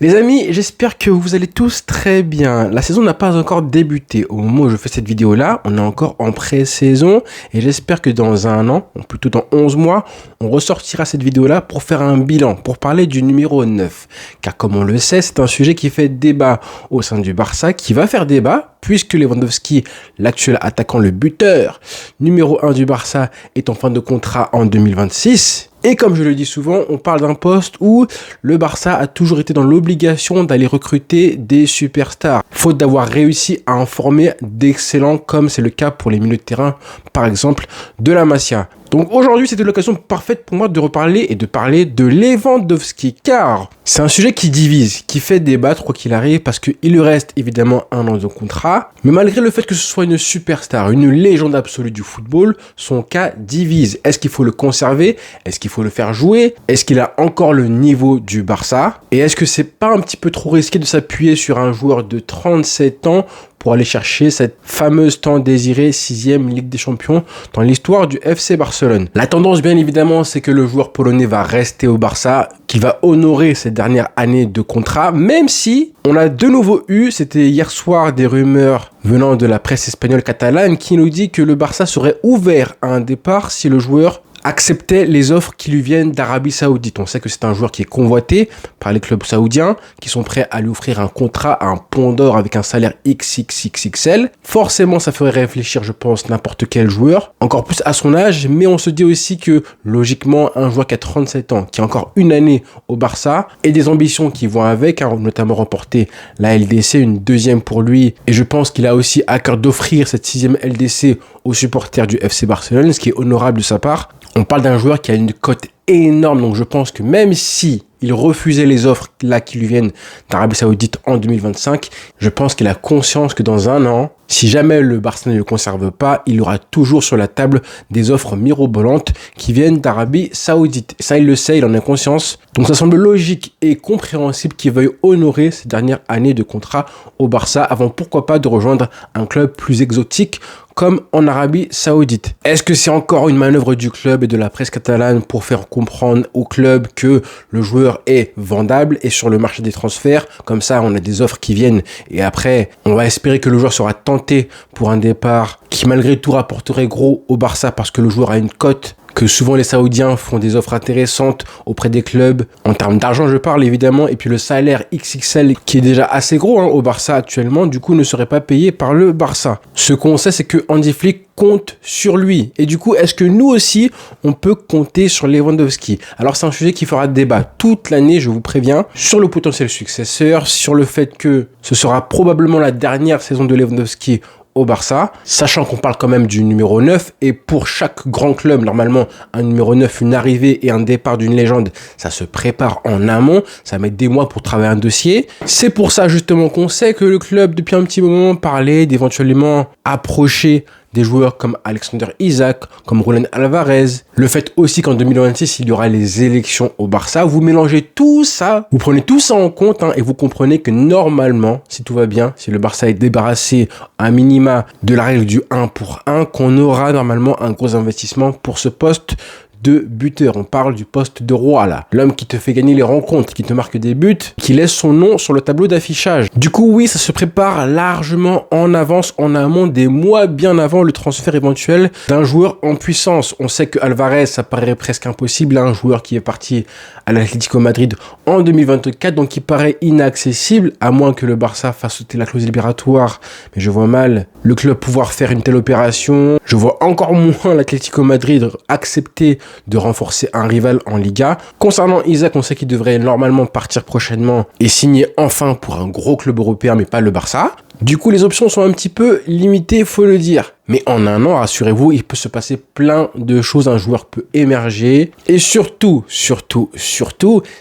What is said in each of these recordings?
Les amis, j'espère que vous allez tous très bien. La saison n'a pas encore débuté. Au moment où je fais cette vidéo-là, on est encore en pré-saison et j'espère que dans un an, ou plutôt dans 11 mois, on ressortira cette vidéo-là pour faire un bilan, pour parler du numéro 9. Car comme on le sait, c'est un sujet qui fait débat au sein du Barça, qui va faire débat puisque Lewandowski, l'actuel attaquant, le buteur numéro 1 du Barça, est en fin de contrat en 2026. Et comme je le dis souvent, on parle d'un poste où le Barça a toujours été dans l'obligation d'aller recruter des superstars, faute d'avoir réussi à en former d'excellents, comme c'est le cas pour les milieux de terrain, par exemple, de la Masia. Donc aujourd'hui, c'était l'occasion parfaite pour moi de reparler et de parler de Lewandowski, car c'est un sujet qui divise, qui fait débattre quoi qu'il arrive, parce qu'il lui reste évidemment un an de contrat, mais malgré le fait que ce soit une superstar, une légende absolue du football, son cas divise. Est-ce qu'il faut le conserver? Est-ce qu'il faut le faire jouer? Est-ce qu'il a encore le niveau du Barça? Et est-ce que c'est pas un petit peu trop risqué de s'appuyer sur un joueur de 37 ans pour aller chercher cette fameuse tant désirée 6e Ligue des Champions dans l'histoire du FC Barcelone? La tendance, bien évidemment, c'est que le joueur polonais va rester au Barça, qu'il va honorer cette dernière année de contrat, même si on a de nouveau eu, c'était hier soir, des rumeurs venant de la presse espagnole catalane qui nous dit que le Barça serait ouvert à un départ si le joueur acceptait les offres qui lui viennent d'Arabie Saoudite. On sait que c'est un joueur qui est convoité par les clubs saoudiens qui sont prêts à lui offrir un contrat à un pont d'or avec un salaire XXXXL. Forcément, ça ferait réfléchir, je pense, n'importe quel joueur, encore plus à son âge, mais on se dit aussi que, logiquement, un joueur qui a 37 ans, qui a encore une année au Barça, et des ambitions qui vont avec, notamment remporter la LDC, une deuxième pour lui, et je pense qu'il a aussi à cœur d'offrir cette 6e LDC aux supporters du FC Barcelone, ce qui est honorable de sa part. On parle d'un joueur qui a une cote énorme, donc je pense que même si il refusait les offres là qui lui viennent d'Arabie Saoudite en 2025, je pense qu'il a conscience que dans un an, si jamais le Barça ne le conserve pas, il aura toujours sur la table des offres mirobolantes qui viennent d'Arabie Saoudite. Et ça, il le sait, il en a conscience. Donc ça semble logique et compréhensible qu'il veuille honorer ces dernières années de contrat au Barça avant pourquoi pas de rejoindre un club plus exotique comme en Arabie Saoudite. Est-ce que c'est encore une manœuvre du club et de la presse catalane pour faire comprendre au club que le joueur est vendable et sur le marché des transferts? Comme ça, on a des offres qui viennent et après, on va espérer que le joueur sera tenté pour un départ qui malgré tout rapporterait gros au Barça parce que le joueur a une cote, que souvent les Saoudiens font des offres intéressantes auprès des clubs, en termes d'argent je parle évidemment, et puis le salaire XXL qui est déjà assez gros au Barça actuellement, du coup ne serait pas payé par le Barça. Ce qu'on sait c'est que Hansi Flick compte sur lui, et du coup est-ce que nous aussi on peut compter sur Lewandowski? Alors c'est un sujet qui fera débat toute l'année, je vous préviens, sur le potentiel successeur, sur le fait que ce sera probablement la dernière saison de Lewandowski au Barça, sachant qu'on parle quand même du numéro 9 et pour chaque grand club, normalement, un numéro 9, une arrivée et un départ d'une légende, ça se prépare en amont, ça met des mois pour travailler un dossier. C'est pour ça justement qu'on sait que le club, depuis un petit moment, parlait d'éventuellement approcher des joueurs comme Alexander Isak, comme Julián Álvarez. Le fait aussi qu'en 2026, il y aura les élections au Barça. Vous mélangez tout ça, vous prenez tout ça en compte et vous comprenez que normalement, si tout va bien, si le Barça est débarrassé à minima de la règle du 1 pour 1, qu'on aura normalement un gros investissement pour ce poste de buteur. On parle du poste de roi là. L'homme qui te fait gagner les rencontres, qui te marque des buts, qui laisse son nom sur le tableau d'affichage. Du coup, oui, ça se prépare largement en avance, en amont, des mois bien avant le transfert éventuel d'un joueur en puissance. On sait que Álvarez, ça paraît presque impossible, un joueur qui est parti à l'Atlético Madrid en 2024, donc qui paraît inaccessible, à moins que le Barça fasse sauter la clause libératoire. Mais je vois mal le club pouvoir faire une telle opération. Je vois encore moins l'Atlético Madrid accepter de renforcer un rival en Liga. Concernant Isak, on sait qu'il devrait normalement partir prochainement et signer enfin pour un gros club européen, mais pas le Barça. Du coup, les options sont un petit peu limitées, faut le dire. Mais en un an, rassurez-vous, il peut se passer plein de choses. Un joueur peut émerger. Et surtout,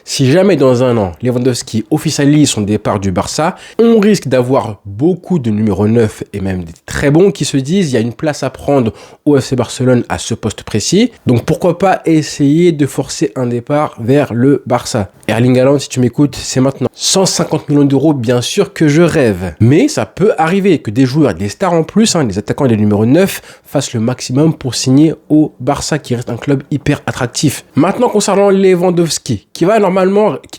si jamais dans un an, Lewandowski officialise son départ du Barça, on risque d'avoir beaucoup de numéro 9 et même des très bons qui se disent il y a une place à prendre au FC Barcelone à ce poste précis. Donc pourquoi pas essayer de forcer un départ vers le Barça. Erling Haaland, si tu m'écoutes, c'est maintenant. 150 millions d'euros, bien sûr que je rêve. Mais ça peut arriver que des joueurs, des stars en plus, des attaquants et des numéros numéro 9 fasse le maximum pour signer au Barça, qui reste un club hyper attractif. Maintenant, concernant Lewandowski, qui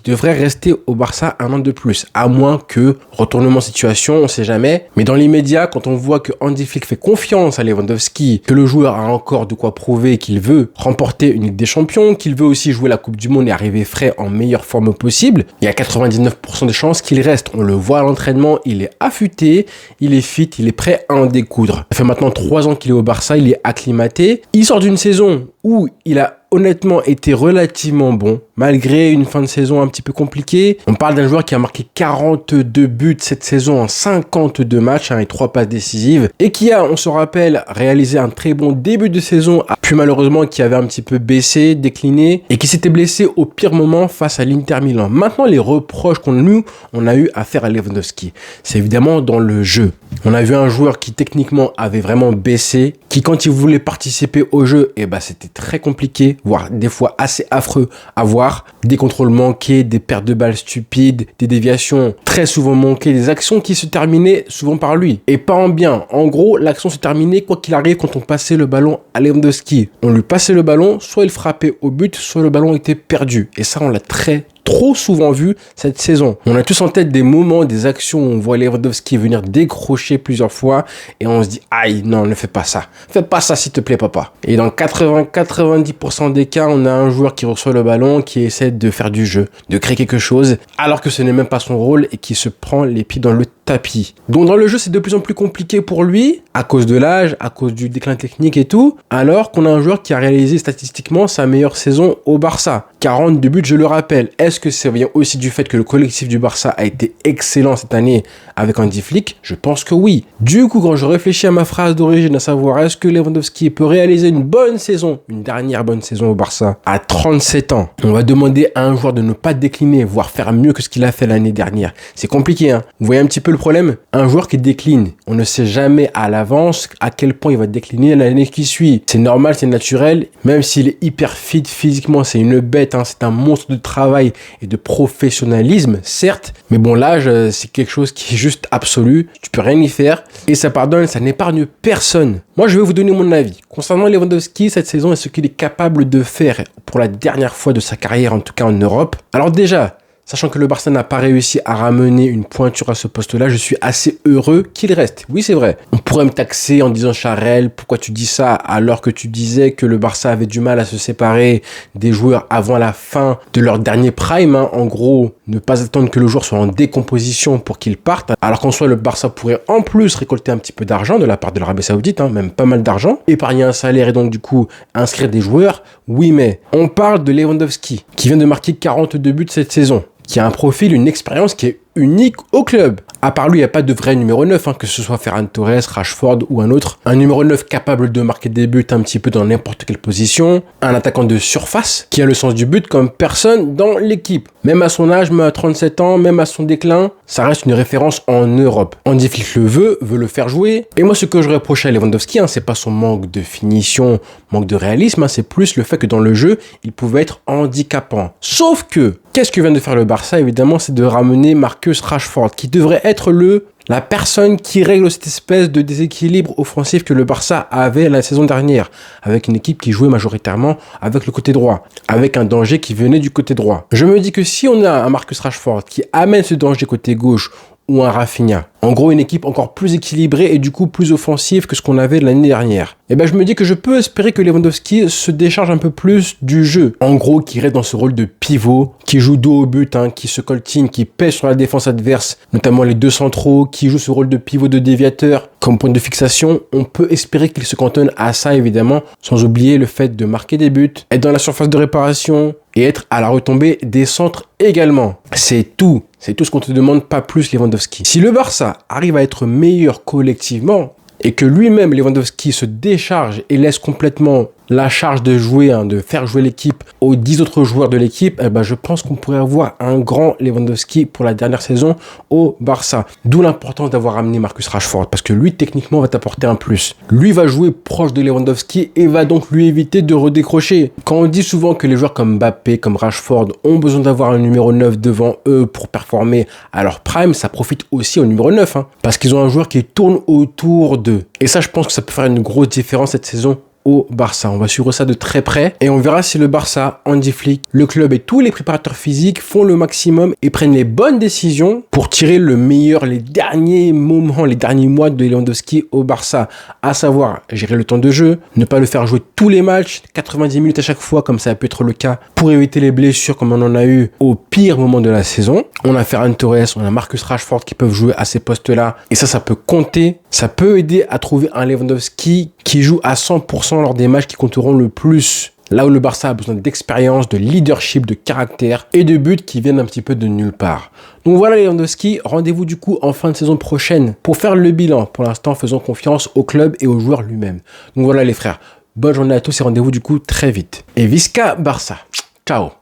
devrait rester au Barça un an de plus, à moins que retournement de situation, on sait jamais. Mais dans l'immédiat, quand on voit que Hansi Flick fait confiance à Lewandowski, que le joueur a encore de quoi prouver qu'il veut remporter une Ligue des Champions, qu'il veut aussi jouer la Coupe du Monde et arriver frais en meilleure forme possible, il y a 99% de chances qu'il reste. On le voit à l'entraînement, il est affûté, il est fit, il est prêt à en découdre. Ça fait maintenant 3 ans qu'il est au Barça, il est acclimaté. Il sort d'une saison où il a honnêtement été relativement bon, malgré une fin de saison un petit peu compliquée. On parle d'un joueur qui a marqué 42 buts cette saison en 52 matchs et 3 passes décisives, et qui a, on se rappelle, réalisé un très bon début de saison, puis malheureusement qui avait un petit peu baissé, décliné, et qui s'était blessé au pire moment face à l'Inter Milan. Maintenant, les reproches qu'on a eu à faire à Lewandowski, c'est évidemment dans le jeu. On a vu un joueur qui techniquement avait vraiment baissé, qui quand il voulait participer au jeu, c'était très compliqué, voire des fois assez affreux à voir. Des contrôles manqués, des pertes de balles stupides, des déviations très souvent manquées, des actions qui se terminaient souvent par lui. Et pas en bien. En gros, l'action se terminait quoi qu'il arrive quand on passait le ballon à Lewandowski. On lui passait le ballon, soit il frappait au but, soit le ballon était perdu. Et ça, on l'a trop souvent vu cette saison. On a tous en tête des moments, des actions où on voit Lewandowski venir décrocher plusieurs fois et on se dit aïe, non, ne fais pas ça. Fais pas ça s'il te plaît, papa. Et dans 90% des cas, on a un joueur qui reçoit le ballon, qui essaie de faire du jeu, de créer quelque chose, alors que ce n'est même pas son rôle et qui se prend les pieds dans le tapis. Donc dans le jeu, c'est de plus en plus compliqué pour lui, à cause de l'âge, à cause du déclin technique et tout, alors qu'on a un joueur qui a réalisé statistiquement sa meilleure saison au Barça. 42 buts, je le rappelle. Est-ce que ça vient aussi du fait que le collectif du Barça a été excellent cette année avec Hansi Flick? Je pense que oui. Du coup, quand je réfléchis à ma phrase d'origine, à savoir est-ce que Lewandowski peut réaliser une bonne saison, une dernière bonne saison au Barça, à 37 ans, on va demander à un joueur de ne pas décliner, voire faire mieux que ce qu'il a fait l'année dernière. C'est compliqué, hein. Vous voyez un petit peu le problème? Un joueur qui décline, on ne sait jamais à l'avance à quel point il va décliner l'année qui suit. C'est normal, c'est naturel, même s'il est hyper fit physiquement, c'est une bête, hein, c'est un monstre de travail et de professionnalisme, certes, mais bon, l'âge, c'est quelque chose qui est juste absolu, tu peux rien y faire, et ça pardonne, ça n'épargne personne. Moi, je vais vous donner mon avis. Concernant Lewandowski, cette saison, et ce qu'il est capable de faire pour la dernière fois de sa carrière, en tout cas en Europe. Alors déjà, sachant que le Barça n'a pas réussi à ramener une pointure à ce poste-là, je suis assez heureux qu'il reste. Oui, c'est vrai. On pourrait me taxer en disant « Charel, pourquoi tu dis ça alors que tu disais que le Barça avait du mal à se séparer des joueurs avant la fin de leur dernier prime, hein. En gros, ne pas attendre que le joueur soit en décomposition pour qu'il parte. Alors qu'en soi, le Barça pourrait en plus récolter un petit peu d'argent de la part de l'Arabie Saoudite, hein, même pas mal d'argent, épargner un salaire et donc du coup inscrire des joueurs. Oui, mais on parle de Lewandowski qui vient de marquer 42 buts cette saison, qui a un profil, une expérience qui est unique au club. À part lui, il n'y a pas de vrai numéro 9, hein, que ce soit Ferran Torres, Rashford ou un autre. Un numéro 9 capable de marquer des buts un petit peu dans n'importe quelle position. Un attaquant de surface qui a le sens du but comme personne dans l'équipe. Même à son âge, même à 37 ans, même à son déclin, ça reste une référence en Europe. Hansi Flick le veut le faire jouer. Et moi, ce que je reproche à Lewandowski, hein, c'est pas son manque de finition, manque de réalisme, hein, c'est plus le fait que dans le jeu, il pouvait être handicapant. Sauf que, qu'est-ce que vient de faire le Barça? Évidemment, c'est de ramener Marcus Rashford, qui devrait être la personne qui règle cette espèce de déséquilibre offensif que le Barça avait la saison dernière, avec une équipe qui jouait majoritairement avec le côté droit, avec un danger qui venait du côté droit. Je me dis que si on a un Marcus Rashford qui amène ce danger côté gauche, ou un Rafinha, en gros une équipe encore plus équilibrée et du coup plus offensive que ce qu'on avait l'année dernière, et je me dis que je peux espérer que Lewandowski se décharge un peu plus du jeu, en gros qui reste dans ce rôle de pivot, qui joue dos au but, hein, qui se coltine, qui pèse sur la défense adverse, notamment les deux centraux, qui joue ce rôle de pivot de déviateur comme point de fixation. On peut espérer qu'il se cantonne à ça évidemment, sans oublier le fait de marquer des buts, être dans la surface de réparation et être à la retombée des centres également. C'est tout ce qu'on te demande, pas plus Lewandowski. Si le Barça arrive à être meilleur collectivement et que lui-même Lewandowski se décharge et laisse complètement la charge de jouer, de faire jouer l'équipe aux 10 autres joueurs de l'équipe, je pense qu'on pourrait avoir un grand Lewandowski pour la dernière saison au Barça. D'où l'importance d'avoir amené Marcus Rashford, parce que lui, techniquement, va t'apporter un plus. Lui va jouer proche de Lewandowski et va donc lui éviter de redécrocher. Quand on dit souvent que les joueurs comme Mbappé, comme Rashford ont besoin d'avoir un numéro 9 devant eux pour performer à leur prime, ça profite aussi au numéro 9, parce qu'ils ont un joueur qui tourne autour d'eux. Et ça, je pense que ça peut faire une grosse différence cette saison au Barça. On va suivre ça de très près et on verra si le Barça, Hansi Flick, le club et tous les préparateurs physiques font le maximum et prennent les bonnes décisions pour tirer le meilleur, les derniers moments, les derniers mois de Lewandowski au Barça. À savoir, gérer le temps de jeu, ne pas le faire jouer tous les matchs, 90 minutes à chaque fois, comme ça a pu être le cas, pour éviter les blessures comme on en a eu au pire moment de la saison. On a Ferran Torres, on a Marcus Rashford qui peuvent jouer à ces postes-là et ça peut compter. Ça peut aider à trouver un Lewandowski qui joue à 100% lors des matchs qui compteront le plus. Là où le Barça a besoin d'expérience, de leadership, de caractère et de buts qui viennent un petit peu de nulle part. Donc voilà Lewandowski, rendez-vous du coup en fin de saison prochaine pour faire le bilan. Pour l'instant, faisons confiance au club et au joueur lui-même. Donc voilà les frères, bonne journée à tous et rendez-vous du coup très vite. Et Visca Barça. Ciao.